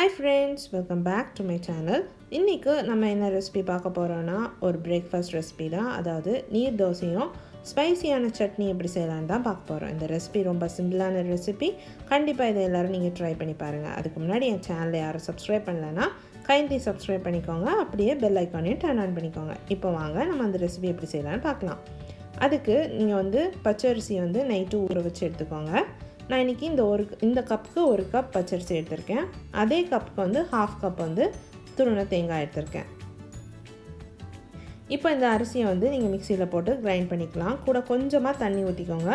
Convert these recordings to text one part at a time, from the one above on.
Hi friends, welcome back to my channel. இன்னைக்கு நம்ம என்ன ரெசிபி பார்க்க போறோம்னா ஒரு பிரேக்ஃபாஸ்ட் ரெசிபி தான். அதாவது நீர் தோசையும் ஸ்பைசியான சட்னி எப்படி செய்யலாம்னு தான் பார்க்க போறோம். இந்த ரெசிபி ரொம்ப சிம்பிளான ரெசிபி. கண்டிப்பா இதை எல்லாரும் நீங்க ட்ரை பண்ணி பாருங்க. அதுக்கு முன்னாடி என் சேனலை யாரும் சப்ஸ்கிரைப் பண்ணலனா கைண்ட்லி சப்ஸ்கிரைப் பண்ணிக்கோங்க. அப்படியே பெல் ஐகானையும் டர்ன் ஆன் பண்ணிக்கோங்க. இப்போ வாங்க நம்ம அந்த ரெசிபி எப்படி செய்யலாம்னு பார்க்கலாம். அதுக்கு நீங்க பச்சரிசி நைட்டு ஊற வச்சு எடுத்துக்கோங்க. நான் இன்றைக்கி இந்த கப்புக்கு ஒரு கப் பச்சரிசி எடுத்திருக்கேன். அதே கப்புக்கு ஹாஃப் கப் துருவன தேங்காய் எடுத்திருக்கேன். இப்போ இந்த அரிசியை நீங்கள் மிக்சியில் போட்டு கிரைண்ட் பண்ணிக்கலாம். கூட கொஞ்சமாக தண்ணி ஊற்றிக்கோங்க.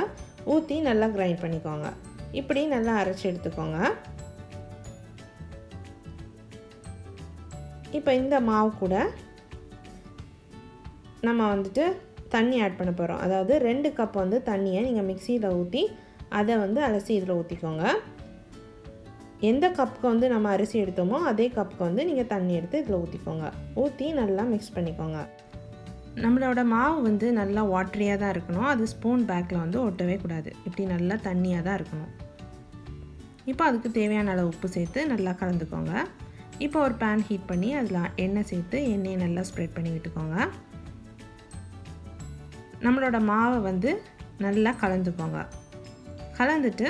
ஊற்றி நல்லா கிரைண்ட் பண்ணிக்கோங்க. இப்படி நல்லா அரைச்சி எடுத்துக்கோங்க. இப்போ இந்த மாவு கூட நம்ம தண்ணி ஆட் பண்ண போகிறோம். அதாவது 2 கப் தண்ணியை நீங்கள் மிக்சியில் ஊற்றி அதை அலசி இதில் ஊற்றிக்கோங்க. எந்த கப்புக்கு நம்ம அரிசி எடுத்தோமோ அதே கப்புக்கு நீங்கள் தண்ணி எடுத்து இதில் ஊற்றிக்கோங்க. ஊற்றி நல்லா மிக்ஸ் பண்ணிக்கோங்க. நம்மளோட மாவு நல்லா வாட்டரியாக தான் இருக்கணும். அது ஸ்பூன் பேக்கில் ஒட்டவே கூடாது. இப்படி நல்லா தண்ணியாக தான் இருக்கணும். இப்போ அதுக்கு தேவையான அளவு உப்பு சேர்த்து நல்லா கலந்துக்கோங்க. இப்போ ஒரு பேன் ஹீட் பண்ணி அதில் எண்ணெய் சேர்த்து எண்ணெயை நல்லா ஸ்ப்ரெட் பண்ணி விட்டுக்கோங்க. நம்மளோட மாவை நல்லா கலந்துக்கோங்க. கலந்துட்டு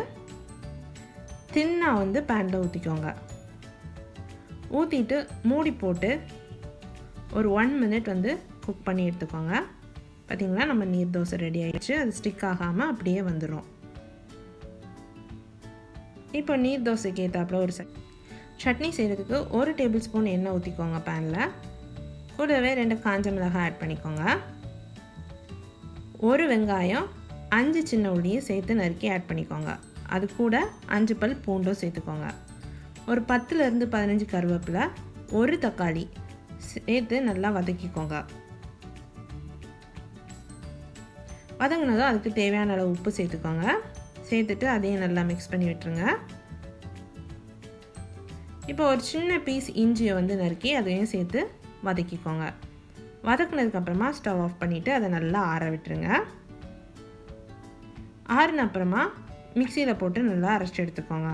தின்னாக பேனில் ஊற்றிக்கோங்க. ஊற்றிட்டு மூடி போட்டு ஒரு 1 மினிட் குக் பண்ணி எடுத்துக்கோங்க. பார்த்திங்களா, நம்ம நீர் தோசை ரெடி ஆகிடுச்சு. அது ஸ்டிக் ஆகாமல் அப்படியே வந்துடும். இப்போ நீர் தோசைக்கு ஏற்றாப்புல ஒரு சட்னி செய்கிறதுக்கு 1 டேபிள் ஸ்பூன் எண்ணெய் ஊற்றிக்கோங்க பேனில். கூடவே 2 காஞ்ச மிளகாய் ஆட் பண்ணிக்கோங்க. 1 வெங்காயம் 5 சின்ன உள்ளியும் சேர்த்து நறுக்கி ஆட் பண்ணிக்கோங்க. அது கூட 5 பல் பூண்டும் சேர்த்துக்கோங்க. ஒரு 10லேருந்து 15 கருவேப்பிலை, 1 தக்காளி சேர்த்து நல்லா வதக்கிக்கோங்க. வதங்கினதும் அதுக்கு தேவையான அளவு உப்பு சேர்த்துக்கோங்க. சேர்த்துட்டு அதையும் நல்லா மிக்ஸ் பண்ணி விட்டுருங்க. இப்போ ஒரு சின்ன பீஸ் இஞ்சியை நறுக்கி அதையும் சேர்த்து வதக்கிக்கோங்க. வதக்கினதுக்கப்புறமா ஸ்டவ் ஆஃப் பண்ணிவிட்டு அதை நல்லா ஆற விட்டுருங்க. ஆறின அப்புறமா மிக்சியில் போட்டு நல்லா அரைச்சி எடுத்துக்கோங்க.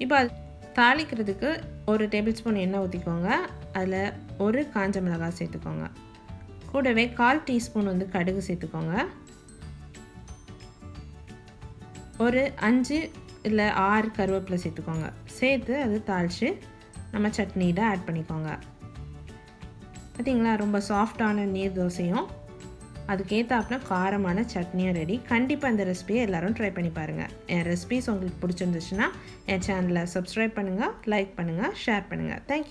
இப்போ அது தாளிக்கிறதுக்கு 1 டேபிள் ஸ்பூன் எண்ணெய் ஊற்றிக்கோங்க. அதில் 1 காஞ்ச மிளகாய் சேர்த்துக்கோங்க. கூடவே 1/4 டீஸ்பூன் கடுகு சேர்த்துக்கோங்க. ஒரு 5 இல்லை 6 கருவேப்பிலை சேர்த்துக்கோங்க. சேர்த்து அது தாளித்து நம்ம சட்னியில் ஆட் பண்ணிக்கோங்க. பார்த்திங்களா, ரொம்ப சாஃப்டான நீர் தோசையும் அதுக்கேற்றாப்புல காரமான சட்னியும் ரெடி. கண்டிப்பாக இந்த ரெசிபியை எல்லோரும் ட்ரை பண்ணி பாருங்கள். என் ரெசிபிஸ் உங்களுக்கு பிடிச்சிருந்துச்சுன்னா என் சேனலை சப்ஸ்கிரைப் பண்ணுங்கள், லைக் பண்ணுங்கள், ஷேர் பண்ணுங்கள். தேங்க்யூ.